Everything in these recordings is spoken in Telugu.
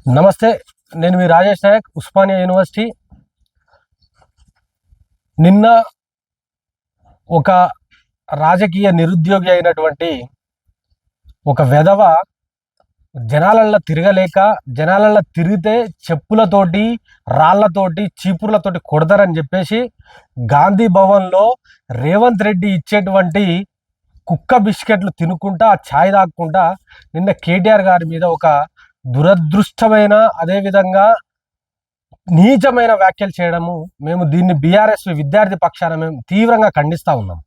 నమస్తే. నేను మీ రాజేష్ నాయక్, ఉస్మానియా యూనివర్సిటీ. నిన్న ఒక రాజకీయ నిరుద్యోగి అయినటువంటి ఒక వెధవ జనాలల్లో తిరగలేక, జనాలల్లో తిరిగితే చెప్పులతోటి, రాళ్లతోటి, చీపుర్లతోటి కొడతారని చెప్పేసి గాంధీ భవన్లో రేవంత్ రెడ్డి ఇచ్చేటువంటి కుక్క బిస్కెట్లు తినుకుంటా, ఛాయ్ తాగుకుంటా నిన్న కేటీఆర్ గారి మీద ఒక దురదృష్టమైన, అదేవిధంగా నీచమైన వ్యాఖ్యలు చేయడము, మేము దీన్ని బీఆర్ఎస్ విద్యార్థి పక్షాన మేము తీవ్రంగా ఖండిస్తూ ఉన్నాం.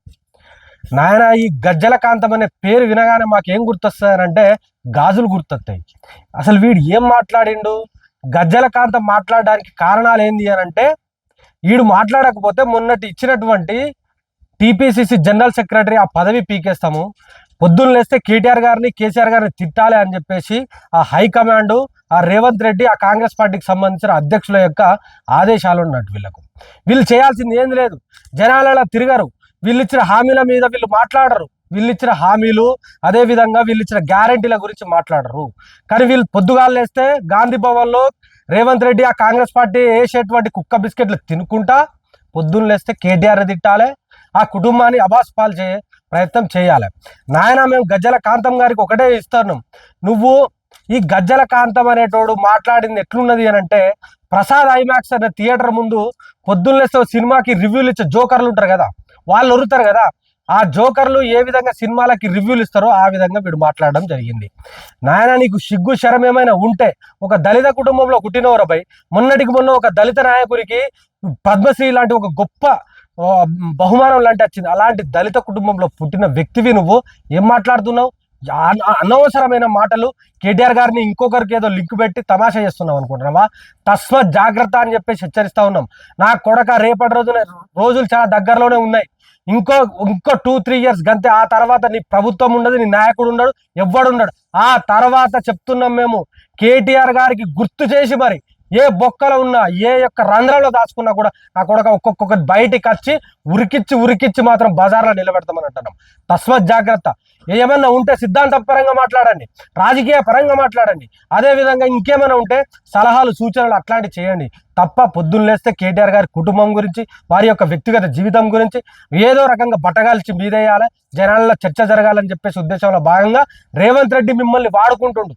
నాయన, ఈ గజ్జల కాంతం అనే పేరు వినగానే మాకేం గుర్తొస్తాయనంటే గాజులు గుర్తొస్తాయి. అసలు వీడు ఏం మాట్లాడిండు? గజ్జల కాంతం మాట్లాడడానికి కారణాలు ఏంది అని అంటే, వీడు మాట్లాడకపోతే మొన్నటి ఇచ్చినటువంటి టీపీసీసీ జనరల్ సెక్రటరీ ఆ పదవి పీకేస్తాము, పొద్దున్న లేస్తే కేటీఆర్ గారిని, కేసీఆర్ గారిని తిట్టాలి అని చెప్పేసి ఆ హైకమాండ్, ఆ రేవంత్ రెడ్డి, ఆ కాంగ్రెస్ పార్టీకి సంబంధించిన అధ్యక్షుల యొక్క ఆదేశాలు ఉన్నట్టు. వీళ్ళు చేయాల్సింది ఏం లేదు. జనాలలో తిరగరు, వీళ్ళు ఇచ్చిన హామీల మీద వీళ్ళు మాట్లాడరు, వీళ్ళు ఇచ్చిన హామీలు, అదేవిధంగా వీళ్ళు ఇచ్చిన గ్యారంటీల గురించి మాట్లాడరు. కానీ వీళ్ళు పొద్దుగాలు లేస్తే గాంధీ భవన్లో రేవంత్ రెడ్డి, ఆ కాంగ్రెస్ పార్టీ వేసేటువంటి కుక్క బిస్కెట్లు తినుకుంటా పొద్దున్న లేస్తే కేటీఆర్ తిట్టాలి, ఆ కుటుంబాన్ని అబాస్ పాలు ప్రయత్నం చేయాలి. నాయన, మేము గజ్జల కాంతం గారికి ఒకటే ఇస్తున్నాం. నువ్వు ఈ గజ్జల కాంతం అనేటోడు మాట్లాడింది ఎట్లున్నది అని అంటే, ప్రసాద్ ఐమాక్స్ అనే థియేటర్ ముందు పొద్దున్నేస్తే సినిమాకి రివ్యూలు ఇచ్చే జోకర్లు ఉంటారు కదా, వాళ్ళు వరుతారు కదా, ఆ జోకర్లు ఏ విధంగా సినిమాలకి రివ్యూలు ఇస్తారో ఆ విధంగా వీడు మాట్లాడడం జరిగింది. నాయన, నీకు సిగ్గు శరం ఏమైనా ఉంటే, ఒక దళిత కుటుంబంలో పుట్టినవరపై మొన్నటికి మొన్న ఒక దళిత నాయకుడికి పద్మశ్రీ లాంటి ఒక గొప్ప బహుమానం లాంటి వచ్చింది. అలాంటి దళిత కుటుంబంలో పుట్టిన వ్యక్తివి నువ్వు ఏం మాట్లాడుతున్నావు? అనవసరమైన మాటలు. కేటీఆర్ గారిని ఇంకొకరికి ఏదో లింక్ పెట్టి తమాషా చేస్తున్నావు అనుకుంటున్నావా? తస్మత్ జాగ్రత్త అని చెప్పేసి హెచ్చరిస్తా ఉన్నాం. నా కొడక, రేపటి రోజులు చాలా దగ్గరలోనే ఉన్నాయి. ఇంకో 2-3 ఇయర్స్ గంతే. ఆ తర్వాత నీ ప్రభుత్వం ఉండదు, నీ నాయకుడు ఉండడు, ఎవ్వడుండడు. ఆ తర్వాత చెప్తున్నాం మేము, కేటీఆర్ గారికి గుర్తు చేసి మరి ఏ బొక్కలో ఉన్నా, ఏ యొక్క రంధ్రంలో దాచుకున్నా కూడా నా కొడక ఒక్కొక్కటి బయటికి వచ్చి ఉరికిచ్చి మాత్రం బజార్లో నిలబెడతామని అంటున్నాం. తస్మత్ జాగ్రత్త. ఏమన్నా ఉంటే సిద్ధాంత పరంగా మాట్లాడండి, రాజకీయ పరంగా మాట్లాడండి, అదేవిధంగా ఇంకేమైనా ఉంటే సలహాలు, సూచనలు అట్లాంటివి చేయండి. తప్ప పొద్దున్న లేస్తే కేటీఆర్ గారి కుటుంబం గురించి, వారి యొక్క వ్యక్తిగత జీవితం గురించి ఏదో రకంగా బట్టగాల్చి మీదేయాలి, జనాల్లో చర్చ జరగాలని చెప్పేసి ఉద్దేశంలో భాగంగా రేవంత్ రెడ్డి మిమ్మల్ని వాడుకుంటుండు.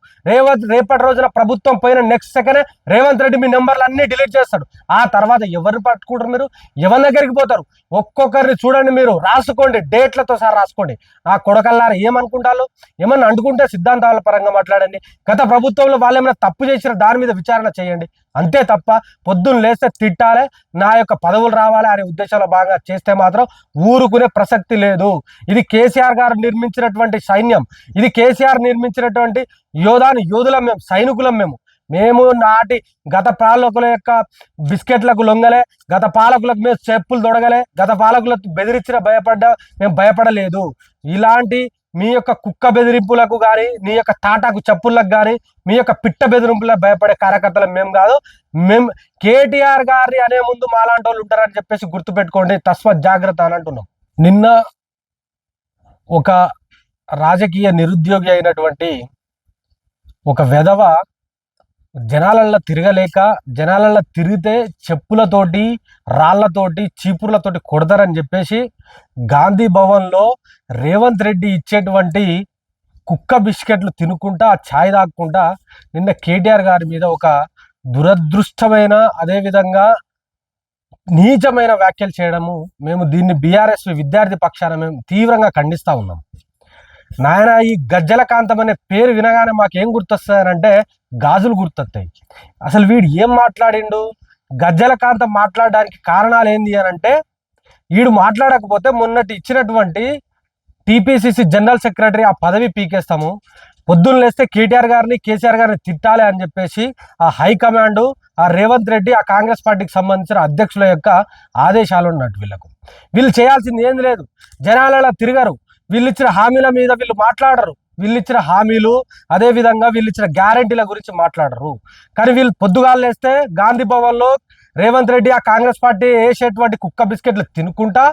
రేపటి రోజున ప్రభుత్వం పోయిన నెక్స్ట్ సెకండ్ రేవంత్ రెడ్డి మీ నెంబర్లు అన్నీ డిలీట్ చేస్తాడు. ఆ తర్వాత ఎవరిని పట్టుకుంటారు? మీరు ఎవరి దగ్గరికి పోతారు? ఒక్కొక్కరిని చూడండి, మీరు రాసుకోండి, డేట్లతో సహా రాసుకోండి. ఆ కొడకల్లారా ఏమనుకుంటారు? ఏమన్నా అనుకుంటే సిద్ధాంతాల పరంగా మాట్లాడండి. గత ప్రభుత్వంలో వాళ్ళు ఏమైనా తప్పు చేసిన దాని మీద విచారణ చేయండి. అంతే తప్ప పొద్దున్న లేస్తే తిట్టాలి, నా యొక్క పదవులు రావాలి అనే ఉద్దేశంలో భాగంగా చేస్తే మాత్రం ఊరుకునే ప్రసక్తి లేదు. ఇది కేసీఆర్ గారు నిర్మించినటువంటి సైన్యం, ఇది కేసీఆర్ నిర్మించినటువంటి యోధులం మేము, సైనికులం మేము నాటి గత పాలకుల యొక్క బిస్కెట్లకు లొంగలే, గత పాలకులకు మేము చెప్పులు తొడగలే, గత పాలకులకు బెదిరించిన మేము భయపడలేదు. ఇలాంటి మీ యొక్క కుక్క బెదిరింపులకు కానీ, మీ యొక్క తాటాకు చెప్పులకు కానీ, మీ యొక్క పిట్ట బెదిరింపులకు భయపడే కార్యకర్తలు మేము కాదు. మేము కేటీఆర్ గారి అనే ముందు మాలాంటి వాళ్ళు ఉంటారని చెప్పేసి గుర్తుపెట్టుకోండి. తస్మత్ జాగ్రత్త అని అంటున్నాం. నిన్న ఒక రాజకీయ నిరుద్యోగి అయినటువంటి ఒక వెధవ జనాలల్లో తిరగలేక, జనాలల్లో తిరిగితే చెప్పులతోటి, రాళ్లతోటి, చీపుర్లతోటి కొడతారని చెప్పేసి గాంధీ భవన్లో రేవంత్ రెడ్డి ఇచ్చేటువంటి కుక్క బిస్కెట్లు తినుకుంటా, ఛాయ్ తాగుకుంటా నిన్న కేటీఆర్ గారి మీద ఒక దురదృష్టమైన, అదేవిధంగా నీచమైన వ్యాఖ్యలు చేయడము, మేము దీన్ని బీఆర్ఎస్ విద్యార్థి పక్షాన మేము తీవ్రంగా ఖండిస్తూ ఉన్నాం. నాయన, ఈ గజ్జల కాంతం అనే పేరు వినగానే మాకేం గుర్తొస్తాయనంటే గాజులు గుర్తొస్తాయి. అసలు వీడు ఏం మాట్లాడిండు? గజ్జల కాంతం మాట్లాడడానికి కారణాలు ఏంది అని అంటే, వీడు మాట్లాడకపోతే మొన్నటి ఇచ్చినటువంటి టీపీసీసీ జనరల్ సెక్రటరీ ఆ పదవి పీకేస్తాము, పొద్దున్న లేస్తే కేటీఆర్ గారిని, కేసీఆర్ గారిని తిట్టాలి అని చెప్పేసి ఆ హైకమాండ్, ఆ రేవంత్ రెడ్డి, ఆ కాంగ్రెస్ పార్టీకి సంబంధించిన అధ్యక్షుల యొక్క ఆదేశాలు ఉన్నట్టు. వీళ్ళు చేయాల్సింది ఏం లేదు. జనాలలో తిరగరు, వీళ్ళు ఇచ్చిన హామీల మీద వీళ్ళు మాట్లాడరు, వీళ్ళు ఇచ్చిన హామీలు, అదేవిధంగా వీళ్ళు ఇచ్చిన గ్యారంటీల గురించి మాట్లాడరు. కానీ వీళ్ళు పొద్దుగాలు లేస్తే గాంధీ భవన్లో రేవంత్ రెడ్డి, ఆ కాంగ్రెస్ పార్టీ వేసేటువంటి కుక్క బిస్కెట్లు తినుకుంటా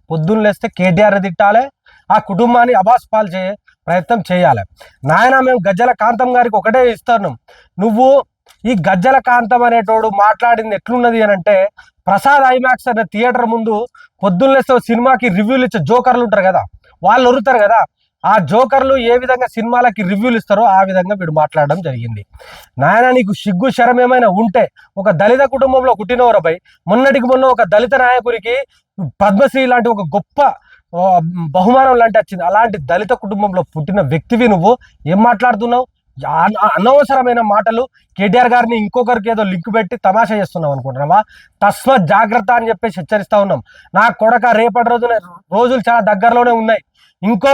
పొద్దున్న లేస్తే కేటీఆర్ తిట్టాలి, ఆ కుటుంబాన్ని అబాస్ పాలు ప్రయత్నం చేయాలి. నాయన, మేము గజ్జల కాంతం గారికి ఒకటే ఇస్తున్నాం. నువ్వు ఈ గజ్జల కాంతం అనేటోడు మాట్లాడింది ఎట్లున్నది అని అంటే, ప్రసాద్ ఐమాక్స్ అనే థియేటర్ ముందు పొద్దున్నేస్తే సినిమాకి రివ్యూలు ఇచ్చే జోకర్లు ఉంటారు కదా, వాళ్ళు వరుతారు కదా, ఆ జోకర్లు ఏ విధంగా సినిమాలకి రివ్యూలు ఇస్తారో ఆ విధంగా వీడు మాట్లాడడం జరిగింది. నాయన నీకు సిగ్గు శరం ఏమైనా ఉంటే, ఒక దళిత కుటుంబంలో పుట్టినవరపై మొన్నటికి మొన్న ఒక దళిత నాయకుడికి పద్మశ్రీ లాంటి ఒక గొప్ప బహుమానం లాంటి వచ్చింది. అలాంటి దళిత కుటుంబంలో పుట్టిన వ్యక్తివి నువ్వు ఏం మాట్లాడుతున్నావు? అనవసరమైన మాటలు. కేటీఆర్ గారిని ఇంకొకరికి ఏదో లింక్ పెట్టి తమాషా చేస్తున్నావు అనుకుంటున్నావా? తస్మత్ జాగ్రత్త అని చెప్పేసి హెచ్చరిస్తా ఉన్నాం. నా కొడక రేపటి రోజులు చాలా దగ్గరలోనే ఉన్నాయి. ఇంకో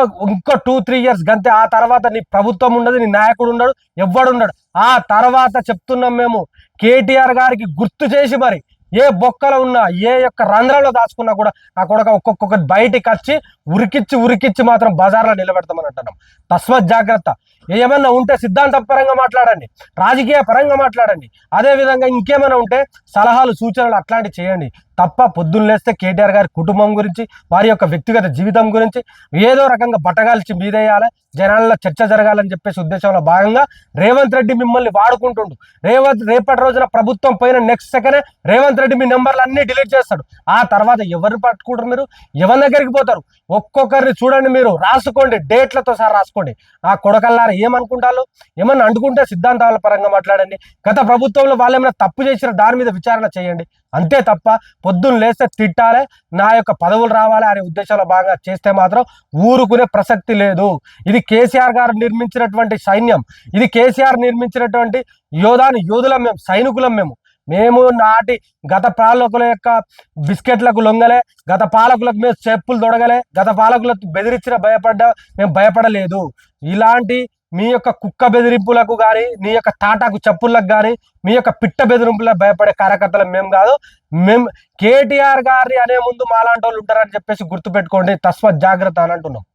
2-3 years గంతే. ఆ తర్వాత నీ ప్రభుత్వం ఉండదు, నీ నాయకుడు ఉండడు, ఎవ్వడున్నాడు. ఆ తర్వాత చెప్తున్నాం మేము, కేటీఆర్ గారికి గుర్తు చేసి మరి ఏ బొక్కలో ఉన్నా, ఏ యొక్క రంధ్రంలో దాచుకున్నా కూడా నా కొడక ఒక్కొక్కటి బయటికి వచ్చి ఉరికిచ్చి మాత్రం బజార్లో నిలబెడతామని అంటున్నాం. తస్మత్ జాగ్రత్త. ఏమన్నా ఉంటే సిద్ధాంతపరంగా మాట్లాడండి, రాజకీయ పరంగా మాట్లాడండి. అదేవిధంగా ఇంకేమైనా ఉంటే సలహాలు సూచనలు అట్లాంటివి చేయండి తప్ప పొద్దున్న లేస్తే కేటీఆర్ గారి కుటుంబం గురించి, వారి యొక్క వ్యక్తిగత జీవితం గురించి ఏదో రకంగా బట్టగాల్చి మీదేయాలి, జనాల్లో చర్చ జరగాలని చెప్పేసి ఉద్దేశంలో భాగంగా రేవంత్ రెడ్డి మిమ్మల్ని వాడుకుంటుండు. రేపటి రోజున ప్రభుత్వం పోయిన నెక్స్ట్ సెకండ్ రేవంత్ రెడ్డి మీ నెంబర్లు అన్నీ డిలీట్ చేస్తాడు. ఆ తర్వాత ఎవరిని పట్టుకుంటారు మీరు? ఎవరి దగ్గరికి పోతారు? ఒక్కొక్కరిని చూడండి, మీరు రాసుకోండి, డేట్లతో సహా రాసుకోండి. ఆ కొడకల్లారా ఏమనుకుంటారు? ఏమన్నా అంటుకుంటే సిద్ధాంతాల పరంగా మాట్లాడండి. గత ప్రభుత్వంలో వాళ్ళు ఏమైనా తప్పు చేసిన దాని మీద విచారణ చేయండి. అంతే తప్ప పొద్దున్న లేస్తే తిట్టాలి, నా యొక్క పదవులు రావాలి అనే ఉద్దేశంలో భాగంగా చేస్తే మాత్రం ఊరుకునే ప్రసక్తి లేదు. ఇది కేసీఆర్ గారు నిర్మించినటువంటి సైన్యం, ఇది కేసీఆర్ నిర్మించినటువంటి యోధులం మేము, సైనికులం మేము నాటి గత పాలకుల యొక్క బిస్కెట్లకు లొంగలే, గత పాలకులకు మేము చెప్పులు తొడగలే, గత పాలకులకు బెదిరించిన మేము భయపడలేదు. ఇలాంటి మీ యొక్క కుక్క బెదిరింపులకు కానీ, మీ యొక్క తాటాకు చెప్పులకు కానీ, మీ యొక్క పిట్ట బెదిరింపులకు భయపడే కార్యకర్తలు మేము కాదు. మేము కేటీఆర్ గారి అనే ముందు మాలాంటి వాళ్ళు ఉంటారని చెప్పేసి గుర్తుపెట్టుకోండి. తస్మత్ జాగ్రత్త అని అంటున్నాం.